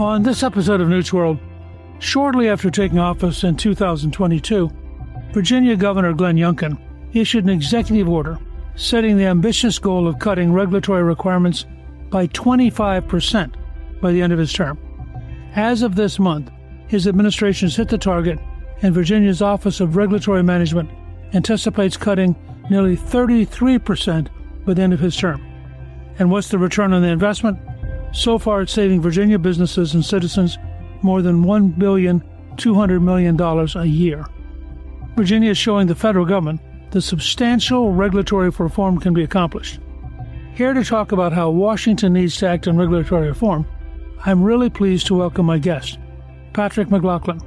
On this episode of Newt's World, shortly after taking office in 2022, Virginia Governor Glenn Youngkin issued an executive order setting the ambitious goal of cutting regulatory requirements by 25% by the end of his term. As of this month, his administration has hit the target, and Virginia's Office of Regulatory Management anticipates cutting nearly 33% by the end of his term. And what's the return on the investment? So far, it's saving Virginia businesses and citizens more than $1.2 billion a year. Virginia is showing the federal government that substantial regulatory reform can be accomplished. Here to talk about how Washington needs to act on regulatory reform, I'm really pleased to welcome my guest, Patrick McLaughlin.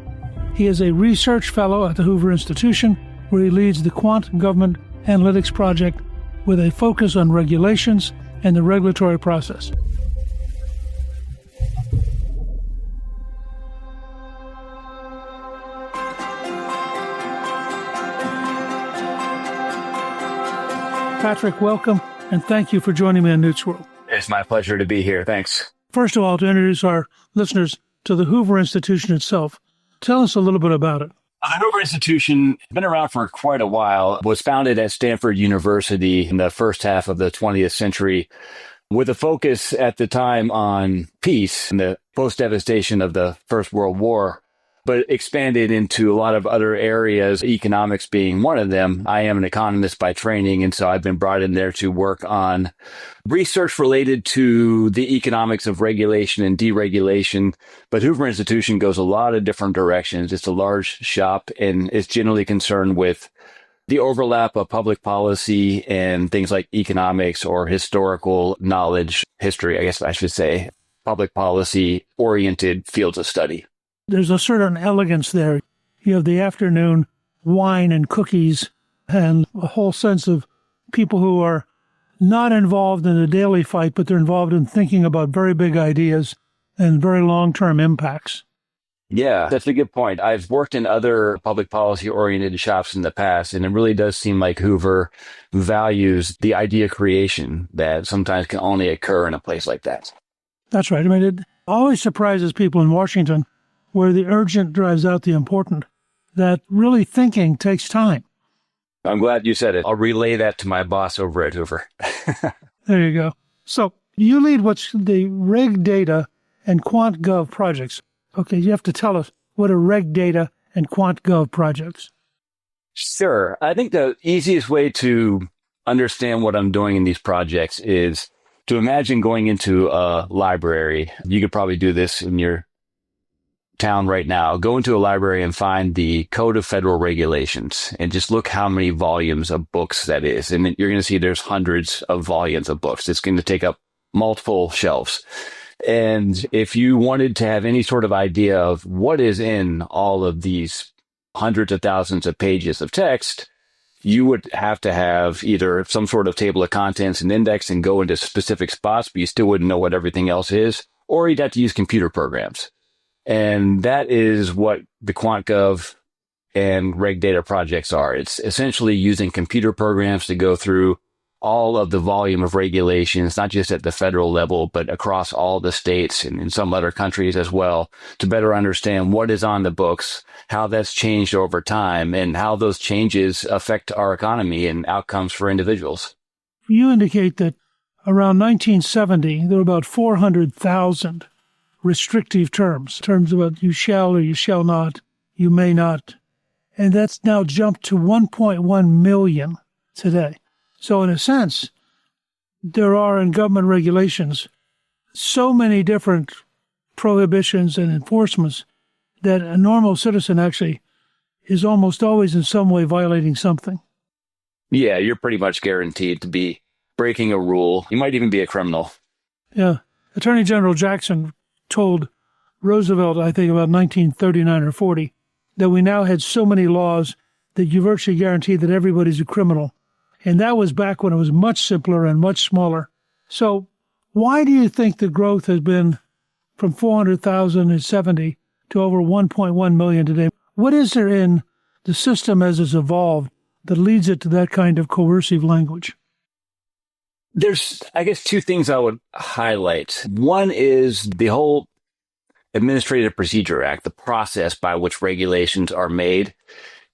He is a research fellow at the Hoover Institution, where he leads the QuantGov Analytics Project with a focus on regulations and the regulatory process. Patrick, welcome, and thank you for joining me on Newt's World. It's my pleasure to be here. Thanks. First of all, to introduce our listeners to the Hoover Institution itself, tell us a little bit about it. The Hoover Institution has been around for quite a while. It was founded at Stanford University in the first half of the 20th century with a focus at the time on peace and the post-devastation of the First World War, but expanded into a lot of other areas, economics being one of them. I am an economist by training, and so I've been brought in there to work on research related to the economics of regulation and deregulation. But Hoover Institution goes a lot of different directions. It's a large shop, and it's generally concerned with the overlap of public policy and things like economics or historical knowledge, history, I guess I should say, public policy-oriented fields of study. There's a certain elegance there. You have the afternoon wine and cookies and a whole sense of people who are not involved in the daily fight, but they're involved in thinking about very big ideas and very long-term impacts. Yeah, that's a good point. I've worked in other public policy-oriented shops in the past, and it really does seem like Hoover values the idea creation that sometimes can only occur in a place like that. That's right. I mean, it always surprises people in Washington, where the urgent drives out the important, that really thinking takes time. I'm glad you said it. I'll relay that to my boss over at Hoover. There you go. So you lead what's the Reg Data and QuantGov projects. Okay, you have to tell us what are Reg Data and QuantGov projects. Sure. I think the easiest way to understand what I'm doing in these projects is to imagine going into a library. You could probably do this in your town right now. Go into a library and find the Code of Federal Regulations and just look how many volumes of books that is. And you're going to see there's hundreds of volumes of books. It's going to take up multiple shelves. And if you wanted to have any sort of idea of what is in all of these hundreds of thousands of pages of text, you would have to have either some sort of table of contents and index and go into specific spots, but you still wouldn't know what everything else is, or you'd have to use computer programs. And that is what the QuantGov and Reg Data projects are. It's essentially using computer programs to go through all of the volume of regulations, not just at the federal level, but across all the states and in some other countries as well, to better understand what is on the books, how that's changed over time, and how those changes affect our economy and outcomes for individuals. You indicate that around 1970, there were about 400,000 restrictive terms about you shall or you shall not, you may not. And that's now jumped to 1.1 million today. So in a sense, there are in government regulations so many different prohibitions and enforcements that a normal citizen actually is almost always in some way violating something. Yeah, you're pretty much guaranteed to be breaking a rule. You might even be a criminal. Yeah. Attorney General Jackson told Roosevelt, I think about 1939 or 40, that we now had so many laws that you virtually guarantee that everybody's a criminal. And that was back when it was much simpler and much smaller. So why do you think the growth has been from 400,000 in 70 to over 1.1 million today? What is there in the system as it's evolved that leads it to that kind of coercive language? There's, I guess, two things I would highlight. One is the whole Administrative Procedure Act, the process by which regulations are made,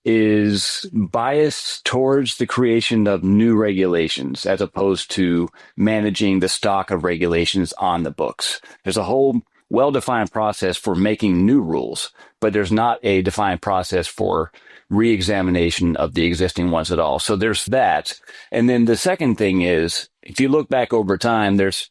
is biased towards the creation of new regulations as opposed to managing the stock of regulations on the books. There's a whole well-defined process for making new rules, but there's not a defined process for re-examination of the existing ones at all. So there's that. And then the second thing is, if you look back over time, there's,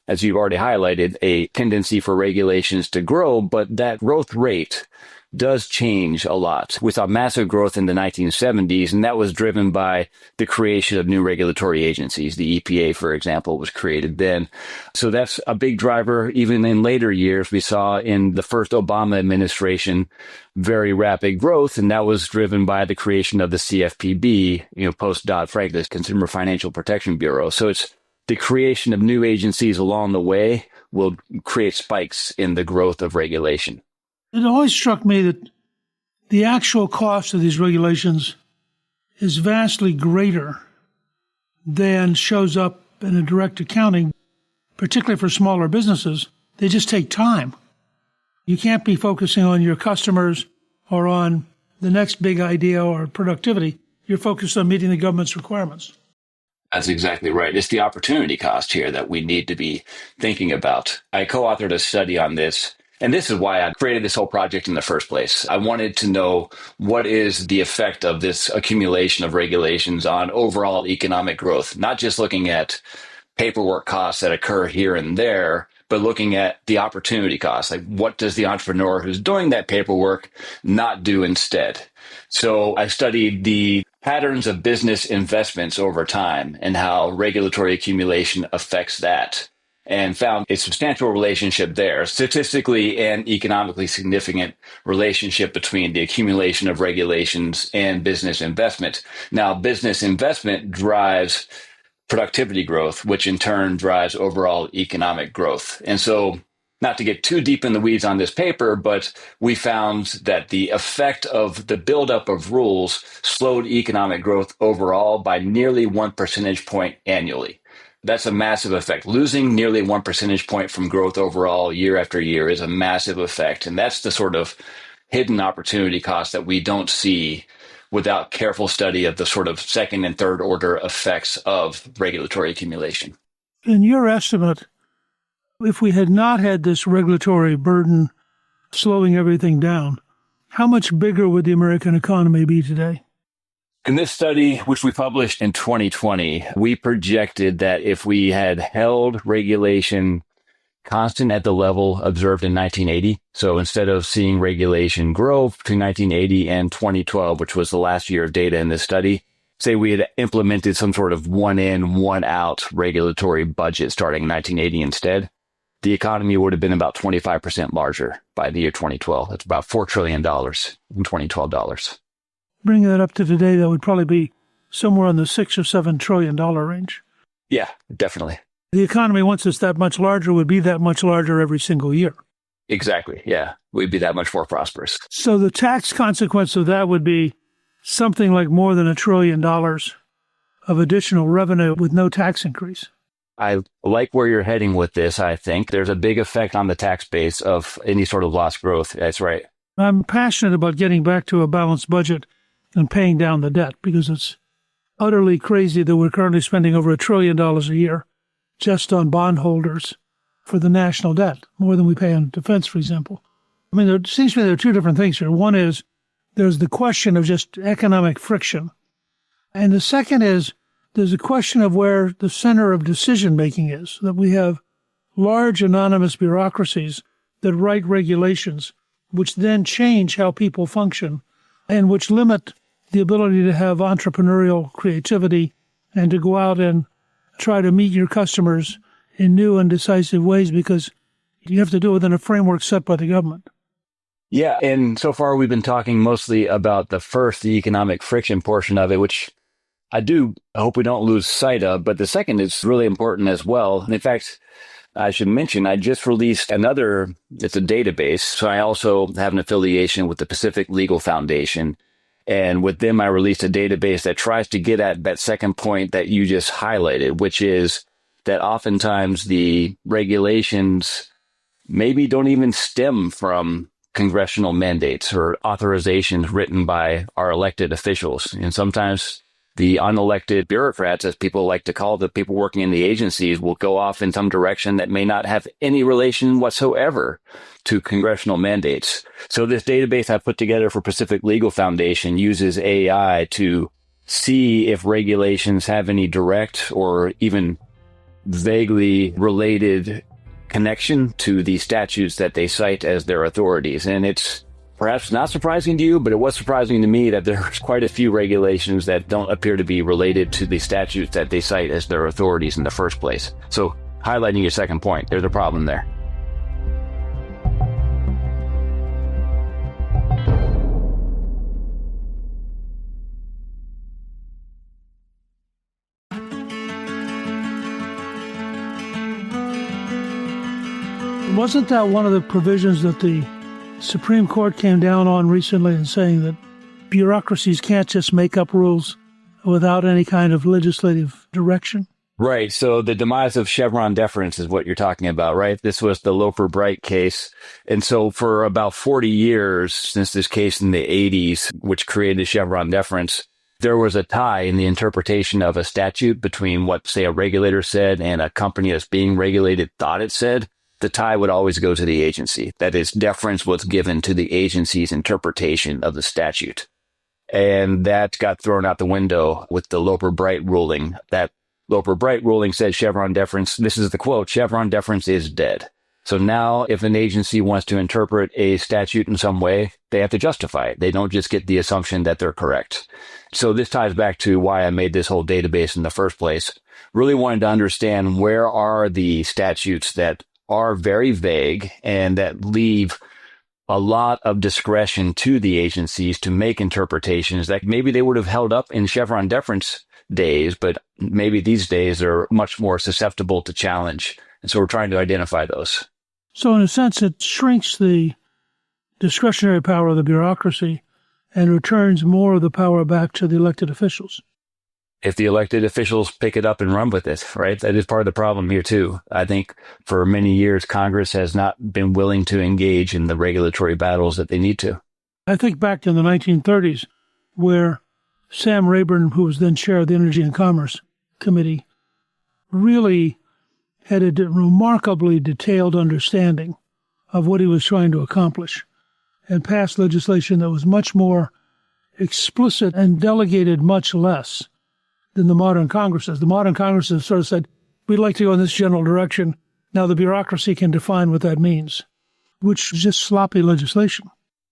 as you've already highlighted, a tendency for regulations to grow, but that growth rate does change a lot. We saw massive growth in the 1970s, and that was driven by the creation of new regulatory agencies. The EPA, for example, was created then. So that's a big driver. Even in later years, we saw in the first Obama administration very rapid growth, and that was driven by the creation of the CFPB, post Dodd-Frank, the Consumer Financial Protection Bureau. So it's the creation of new agencies along the way will create spikes in the growth of regulation. It always struck me that the actual cost of these regulations is vastly greater than shows up in a direct accounting, particularly for smaller businesses. They just take time. You can't be focusing on your customers or on the next big idea or productivity. You're focused on meeting the government's requirements. That's exactly right. It's the opportunity cost here that we need to be thinking about. I co-authored a study on this. And this is why I created this whole project in the first place. I wanted to know what is the effect of this accumulation of regulations on overall economic growth, not just looking at paperwork costs that occur here and there, but looking at the opportunity costs. Like, what does the entrepreneur who's doing that paperwork not do instead? So I studied the patterns of business investments over time and how regulatory accumulation affects that, and found a substantial relationship there, statistically and economically significant relationship between the accumulation of regulations and business investment. Now, business investment drives productivity growth, which in turn drives overall economic growth. And so, not to get too deep in the weeds on this paper, but we found that the effect of the buildup of rules slowed economic growth overall by nearly 1 percentage point annually. That's a massive effect. Losing nearly 1 percentage point from growth overall year after year is a massive effect. And that's the sort of hidden opportunity cost that we don't see without careful study of the sort of second and third order effects of regulatory accumulation. In your estimate, if we had not had this regulatory burden slowing everything down, how much bigger would the American economy be today? In this study, which we published in 2020, we projected that if we had held regulation constant at the level observed in 1980, so instead of seeing regulation grow between 1980 and 2012, which was the last year of data in this study, say we had implemented some sort of one in, one out regulatory budget starting in 1980 instead, the economy would have been about 25% larger by the year 2012. That's about $4 trillion in 2012 dollars. Bringing that up to today, that would probably be somewhere in the $6 or $7 trillion range. Yeah, definitely. The economy, once it's that much larger, would be that much larger every single year. Exactly. Yeah, we'd be that much more prosperous. So the tax consequence of that would be something like more than $1 trillion of additional revenue with no tax increase. I like where you're heading with this. I think there's a big effect on the tax base of any sort of lost growth. That's right. I'm passionate about getting back to a balanced budget and paying down the debt, because it's utterly crazy that we're currently spending over $1 trillion a year just on bondholders for the national debt, more than we pay on defense, for example. I mean, there seems to me there are two different things here. One is there's the question of just economic friction. And the second is there's a question of where the center of decision-making is, that we have large anonymous bureaucracies that write regulations, which then change how people function and which limit the ability to have entrepreneurial creativity and to go out and try to meet your customers in new and decisive ways, because you have to do it within a framework set by the government. Yeah, and so far we've been talking mostly about the economic friction portion of it, which I hope we don't lose sight of, but the second is really important as well. And in fact, I should mention, I just released it's a database. So I also have an affiliation with the Pacific Legal Foundation. And with them, I released a database that tries to get at that second point that you just highlighted, which is that oftentimes the regulations maybe don't even stem from congressional mandates or authorizations written by our elected officials. And sometimes the unelected bureaucrats, as people like to call the people working in the agencies, will go off in some direction that may not have any relation whatsoever to congressional mandates. So this database I put together for Pacific Legal Foundation uses AI to see if regulations have any direct or even vaguely related connection to the statutes that they cite as their authorities. And it's perhaps not surprising to you, but it was surprising to me that there's quite a few regulations that don't appear to be related to the statutes that they cite as their authorities in the first place. So, highlighting your second point, there's a problem there. Wasn't that one of the provisions that the Supreme Court came down on recently in saying that bureaucracies can't just make up rules without any kind of legislative direction? Right. So the demise of Chevron deference is what you're talking about, right? This was the Loper-Bright case. And so for about 40 years since this case in the 80s, which created Chevron deference, there was a tie in the interpretation of a statute between what, say, a regulator said and a company that's being regulated thought it said. The tie would always go to the agency. That is, deference was given to the agency's interpretation of the statute. And that got thrown out the window with the Loper-Bright ruling. That Loper-Bright ruling said Chevron deference, this is the quote, Chevron deference is dead. So now if an agency wants to interpret a statute in some way, they have to justify it. They don't just get the assumption that they're correct. So this ties back to why I made this whole database in the first place. Really wanted to understand where are the statutes that are very vague and that leave a lot of discretion to the agencies to make interpretations that maybe they would have held up in Chevron deference days, but maybe these days are much more susceptible to challenge. And so we're trying to identify those. So in a sense, it shrinks the discretionary power of the bureaucracy and returns more of the power back to the elected officials. If the elected officials pick it up and run with it, right? That is part of the problem here, too. I think for many years, Congress has not been willing to engage in the regulatory battles that they need to. I think back in the 1930s, where Sam Rayburn, who was then chair of the Energy and Commerce Committee, really had a remarkably detailed understanding of what he was trying to accomplish and passed legislation that was much more explicit and delegated much less than the modern Congresses. The modern Congresses sort of said, we'd like to go in this general direction. Now the bureaucracy can define what that means, which is just sloppy legislation.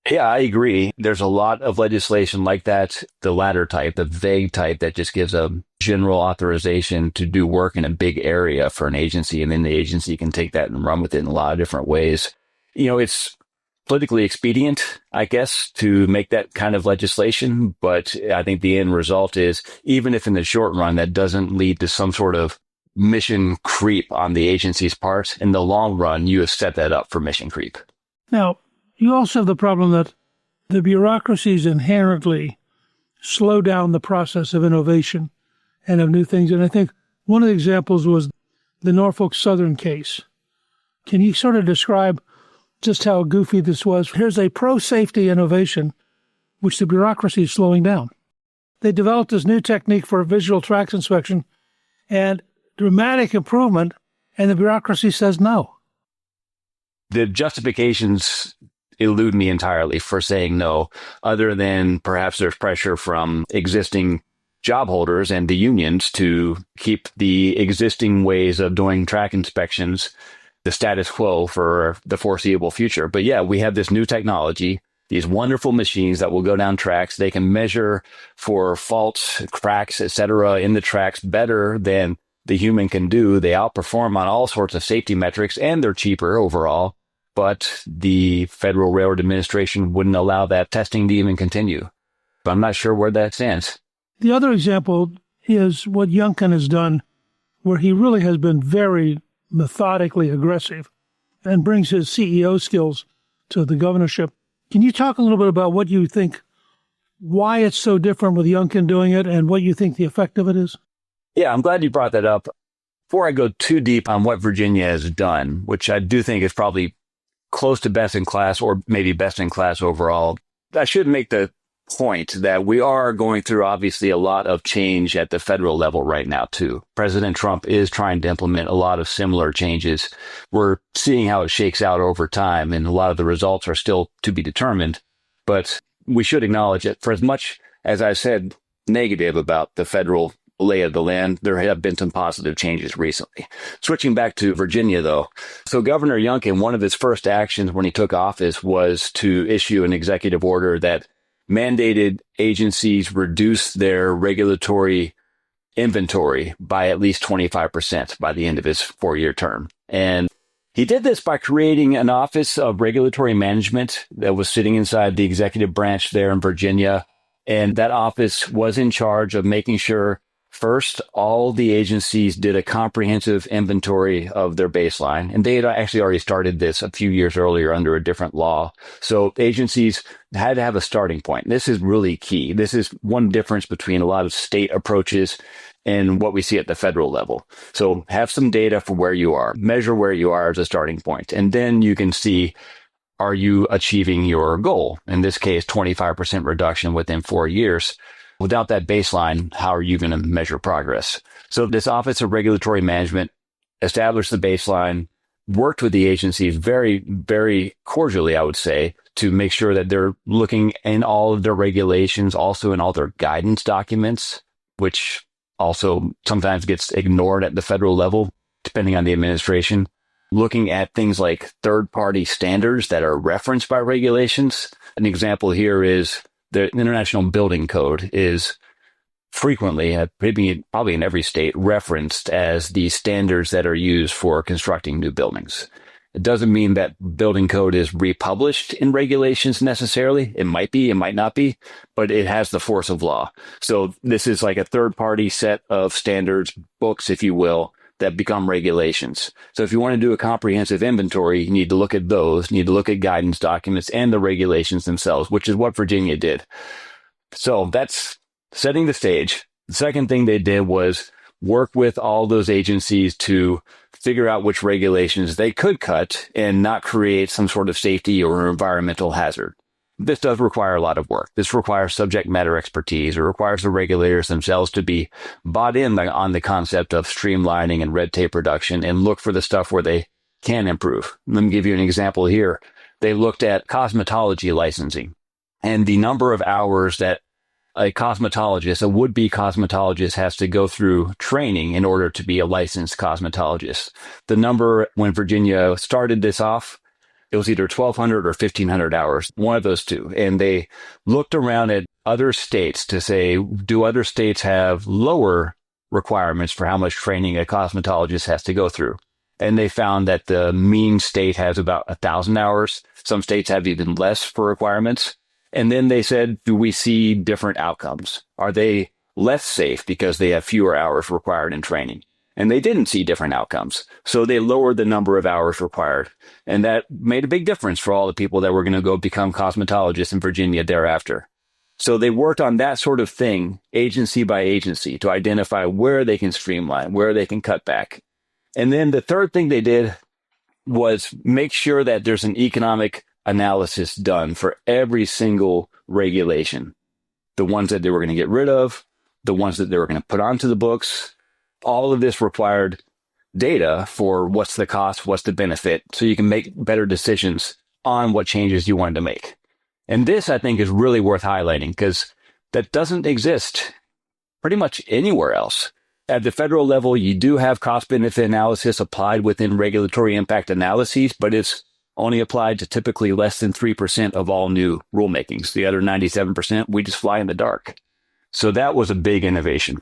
Yeah, I agree. There's a lot of legislation like that, the latter type, the vague type that just gives a general authorization to do work in a big area for an agency, and then the agency can take that and run with it in a lot of different ways. You know, it's politically expedient, I guess, to make that kind of legislation. But I think the end result is, even if in the short run that doesn't lead to some sort of mission creep on the agency's part, in the long run, you have set that up for mission creep. Now, you also have the problem that the bureaucracies inherently slow down the process of innovation and of new things. And I think one of the examples was the Norfolk Southern case. Can you sort of describe just how goofy this was? Here's a pro-safety innovation, which the bureaucracy is slowing down. They developed this new technique for visual tracks inspection and dramatic improvement, and the bureaucracy says no. The justifications elude me entirely for saying no, other than perhaps there's pressure from existing job holders and the unions to keep the existing ways of doing track inspections the status quo for the foreseeable future. But yeah, we have this new technology, these wonderful machines that will go down tracks. They can measure for faults, cracks, etc. in the tracks better than the human can do. They outperform on all sorts of safety metrics, and they're cheaper overall. But the Federal Railroad Administration wouldn't allow that testing to even continue. But I'm not sure where that stands. The other example is what Youngkin has done, where he really has been very methodically aggressive and brings his CEO skills to the governorship. Can you talk a little bit about what you think, why it's so different with Youngkin doing it, and what you think the effect of it is? Yeah, I'm glad you brought that up. Before I go too deep on what Virginia has done, which I do think is probably close to best in class or maybe best in class overall. I should make the point that we are going through obviously a lot of change at the federal level right now too. President Trump is trying to implement a lot of similar changes. We're seeing how it shakes out over time, and a lot of the results are still to be determined. But we should acknowledge it. For as much as I said negative about the federal lay of the land, there have been some positive changes recently. Switching back to Virginia, though. So Governor Youngkin, one of his first actions when he took office was to issue an executive order that mandated agencies reduce their regulatory inventory by at least 25% by the end of his 4-year term. And he did this by creating an Office of Regulatory Management that was sitting inside the executive branch there in Virginia. And that office was in charge of making sure, first, all the agencies did a comprehensive inventory of their baseline. And they had actually already started this a few years earlier under a different law. So agencies had to have a starting point. This is really key. This is one difference between a lot of state approaches and what we see at the federal level. So have some data for where you are, measure where you are as a starting point, and then you can see, are you achieving your goal? In this case, 25% reduction within 4 years. Without that baseline, how are you going to measure progress? So this Office of Regulatory Management established the baseline, worked with the agencies very, very cordially, I would say, to make sure that they're looking in all of their regulations, also in all their guidance documents, which also sometimes gets ignored at the federal level, depending on the administration. Looking at things like third-party standards that are referenced by regulations. An example here is the International Building Code is frequently, probably in every state, referenced as the standards that are used for constructing new buildings. It doesn't mean that building code is republished in regulations necessarily. It might be, it might not be, but it has the force of law. So this is like a third-party set of standards, books, if you will, that become regulations. So if you want to do a comprehensive inventory, you need to look at those, you need to look at guidance documents and the regulations themselves, which is what Virginia did. So that's setting the stage. The second thing they did was work with all those agencies to figure out which regulations they could cut and not create some sort of safety or environmental hazard. This does require a lot of work. This requires subject matter expertise. It requires the regulators themselves to be bought in on the concept of streamlining and red tape reduction and look for the stuff where they can improve. Let me give you an example here. They looked at cosmetology licensing and the number of hours that a would-be cosmetologist has to go through training in order to be a licensed cosmetologist. The number when Virginia started this off, it was either 1,200 or 1,500 hours, one of those two. And they looked around at other states to say, do other states have lower requirements for how much training a cosmetologist has to go through? And they found that the mean state has about 1,000 hours. Some states have even less for requirements. And then they said, do we see different outcomes? Are they less safe because they have fewer hours required in training? And they didn't see different outcomes. So they lowered the number of hours required. And that made a big difference for all the people that were going to go become cosmetologists in Virginia thereafter. So they worked on that sort of thing, agency by agency, to identify where they can streamline, where they can cut back. And then the third thing they did was make sure that there's an economic analysis done for every single regulation. The ones that they were going to get rid of, the ones that they were going to put onto the books. All of this required data for what's the cost, what's the benefit, so you can make better decisions on what changes you wanted to make. And this, I think, is really worth highlighting because that doesn't exist pretty much anywhere else. At the federal level, you do have cost-benefit analysis applied within regulatory impact analyses, but it's only applied to typically less than 3% of all new rulemakings. The other 97%, we just fly in the dark. So that was a big innovation.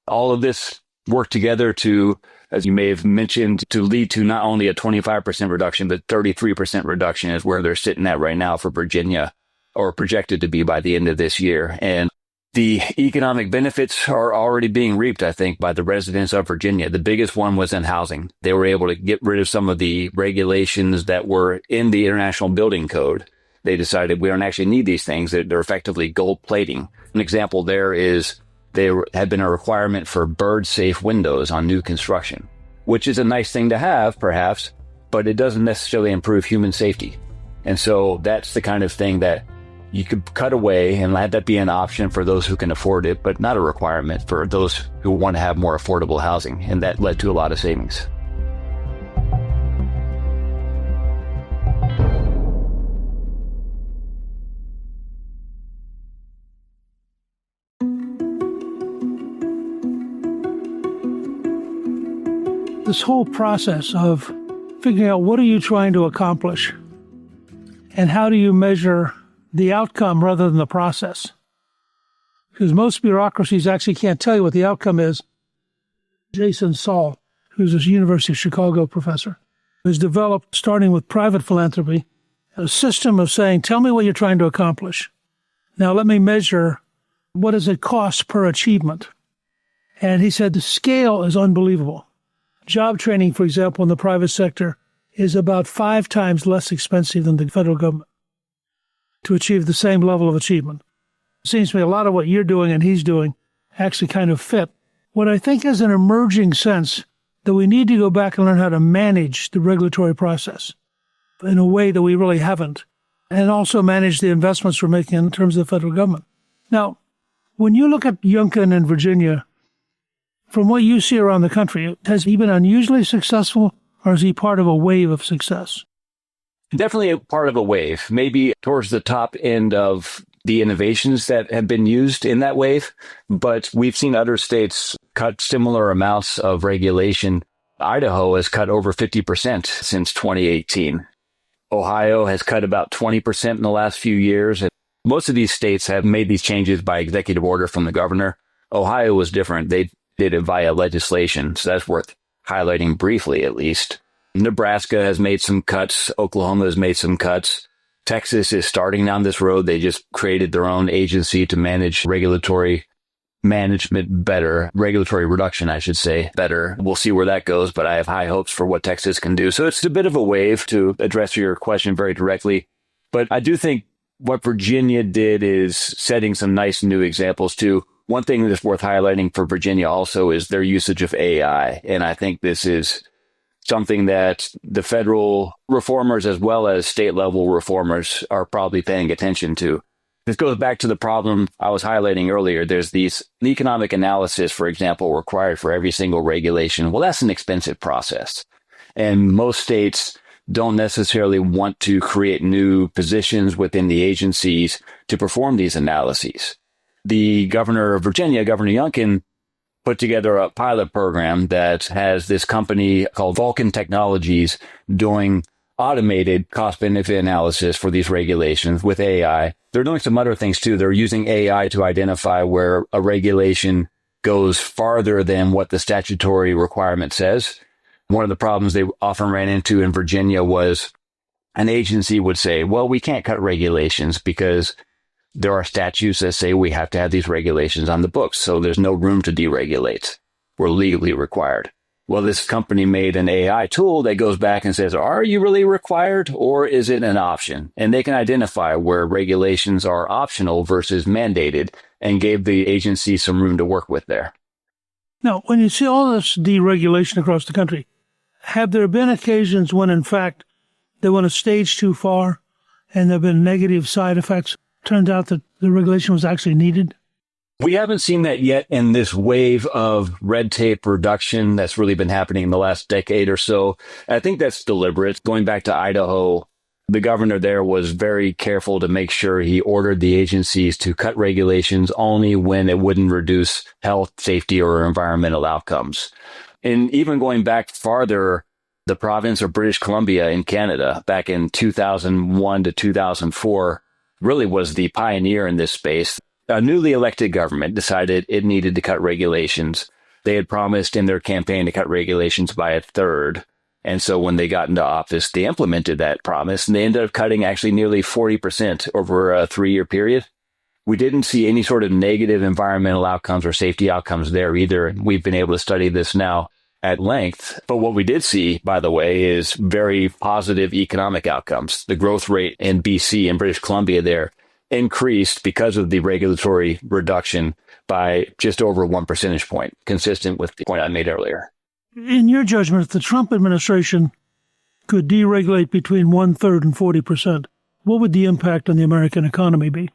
All of this worked together to, as you may have mentioned, to lead to not only a 25% reduction, but 33% reduction is where they're sitting at right now for Virginia, or projected to be by the end of this year. And the economic benefits are already being reaped, I think, by the residents of Virginia. The biggest one was in housing. They were able to get rid of some of the regulations that were in the International Building Code. They decided we don't actually need these things. They're effectively gold plating. An example there is there had been a requirement for bird-safe windows on new construction, which is a nice thing to have, perhaps, but it doesn't necessarily improve human safety. And so that's the kind of thing that you could cut away and let that be an option for those who can afford it, but not a requirement for those who want to have more affordable housing. And that led to a lot of savings. This whole process of figuring out what are you trying to accomplish and how do you measure the outcome rather than the process. Because most bureaucracies actually can't tell you what the outcome is. Jason Saul, who's a University of Chicago professor, has developed, starting with private philanthropy, a system of saying, tell me what you're trying to accomplish. Now let me measure what does it cost per achievement. And he said the scale is unbelievable. Job training, for example, in the private sector is about 5 times less expensive than the federal government to achieve the same level of achievement. It seems to me a lot of what you're doing and he's doing actually kind of fit. What I think is an emerging sense that we need to go back and learn how to manage the regulatory process in a way that we really haven't, and also manage the investments we're making in terms of the federal government. Now, when you look at Youngkin in Virginia, from what you see around the country, has he been unusually successful, or is he part of a wave of success? Definitely a part of a wave, maybe towards the top end of the innovations that have been used in that wave. But we've seen other states cut similar amounts of regulation. Idaho has cut over 50% since 2018. Ohio has cut about 20% in the last few years. And most of these states have made these changes by executive order from the governor. Ohio was different. They did it via legislation, so that's worth highlighting briefly at least. Nebraska has made some cuts. Oklahoma has made some cuts. Texas is starting down this road. They just created their own agency to manage regulatory management better, regulatory reduction, I should say, better. We'll see where that goes, but I have high hopes for what Texas can do. So it's a bit of a wave, to address your question very directly. But I do think what Virginia did is setting some nice new examples too. One thing that's worth highlighting for Virginia also is their usage of AI. And I think this is something that the federal reformers as well as state level reformers are probably paying attention to. This goes back to the problem I was highlighting earlier. There's these economic analysis, for example, required for every single regulation. Well, that's an expensive process. And most states don't necessarily want to create new positions within the agencies to perform these analyses. The governor of Virginia, Governor Youngkin, put together a pilot program that has this company called Vulcan Technologies doing automated cost-benefit analysis for these regulations with AI. They're doing some other things too. They're using AI to identify where a regulation goes farther than what the statutory requirement says. One of the problems they often ran into in Virginia was an agency would say, well, we can't cut regulations because there are statutes that say we have to have these regulations on the books, so there's no room to deregulate. We're legally required. Well, this company made an AI tool that goes back and says, are you really required or is it an option? And they can identify where regulations are optional versus mandated and gave the agency some room to work with there. Now, when you see all this deregulation across the country, have there been occasions when, in fact, they went a stage too far and there have been negative side effects? Turned out that the regulation was actually needed? We haven't seen that yet in this wave of red tape reduction that's really been happening in the last decade or so. I think that's deliberate. Going back to Idaho, the governor there was very careful to make sure he ordered the agencies to cut regulations only when it wouldn't reduce health, safety, or environmental outcomes. And even going back farther, the province of British Columbia in Canada, back in 2001 to 2004, really was the pioneer in this space. A newly elected government decided it needed to cut regulations. They had promised in their campaign to cut regulations by a third. And so when they got into office, they implemented that promise, and they ended up cutting actually nearly 40% over a 3-year period. We didn't see any sort of negative environmental outcomes or safety outcomes there either. We've been able to study this now at length. But what we did see, by the way, is very positive economic outcomes. The growth rate in BC and British Columbia there increased because of the regulatory reduction by just over 1 percentage point, consistent with the point I made earlier. In your judgment, if the Trump administration could deregulate between 1/3 and 40%, what would the impact on the American economy be?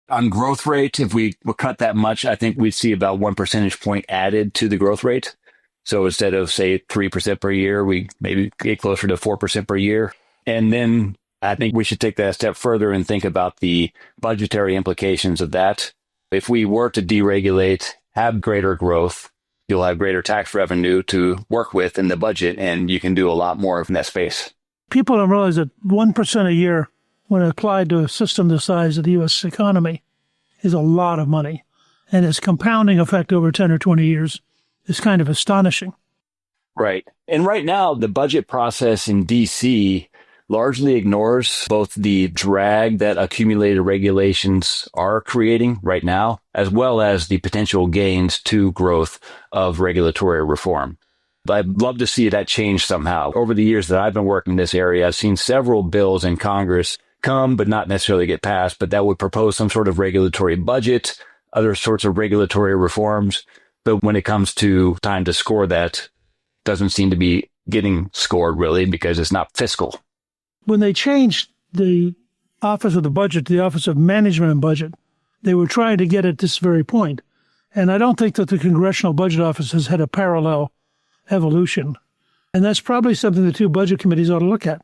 On growth rate, if we cut that much, I think we'd see about 1 percentage point added to the growth rate. So instead of, say, 3% per year, we maybe get closer to 4% per year. And then I think we should take that a step further and think about the budgetary implications of that. If we were to deregulate, have greater growth, you'll have greater tax revenue to work with in the budget, and you can do a lot more in that space. People don't realize that 1% a year, when applied to a system the size of the U.S. economy, is a lot of money. And its compounding effect over 10 or 20 years is kind of astonishing. Right. And right now, the budget process in D.C. largely ignores both the drag that accumulated regulations are creating right now, as well as the potential gains to growth of regulatory reform. But I'd love to see that change somehow. Over the years that I've been working in this area, I've seen several bills in Congress come, but not necessarily get passed, but that would propose some sort of regulatory budget, other sorts of regulatory reforms. But when it comes to time to score that, doesn't seem to be getting scored really because it's not fiscal. When they changed the Office of the Budget to the Office of Management and Budget, they were trying to get at this very point. And I don't think that the Congressional Budget Office has had a parallel evolution. And that's probably something the two budget committees ought to look at,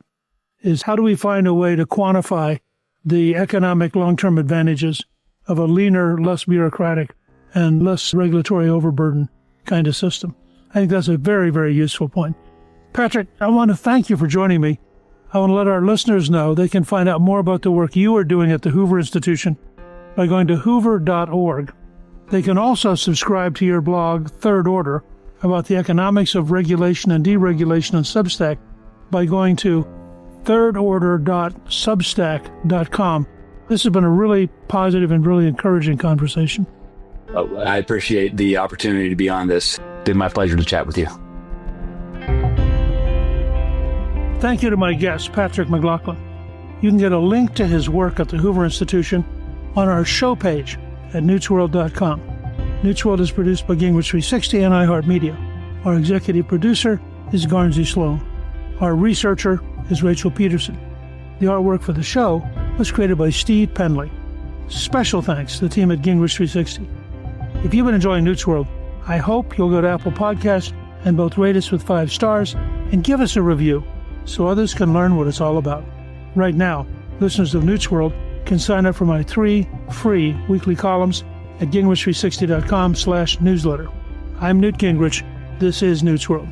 is how do we find a way to quantify the economic long-term advantages of a leaner, less bureaucratic, and less regulatory overburden kind of system. I think that's a very, very useful point. Patrick, I want to thank you for joining me. I want to let our listeners know they can find out more about the work you are doing at the Hoover Institution by going to hoover.org. They can also subscribe to your blog, Third Order, about the economics of regulation and deregulation on Substack by going to thirdorder.substack.com. This has been a really positive and really encouraging conversation. I appreciate the opportunity to be on this. It's been my pleasure to chat with you. Thank you to my guest, Patrick McLaughlin. You can get a link to his work at the Hoover Institution on our show page at newtsworld.com. Newt's World is produced by Gingrich 360 and iHeartMedia. Our executive producer is Garnsey Sloan. Our researcher is Rachel Peterson. The artwork for the show was created by Steve Penley. Special thanks to the team at Gingrich 360. If you've been enjoying Newt's World, I hope you'll go to Apple Podcasts and both rate us with 5 stars and give us a review so others can learn what it's all about. Right now, listeners of Newt's World can sign up for my 3 free weekly columns at gingrich360.com/newsletter. I'm Newt Gingrich. This is Newt's World.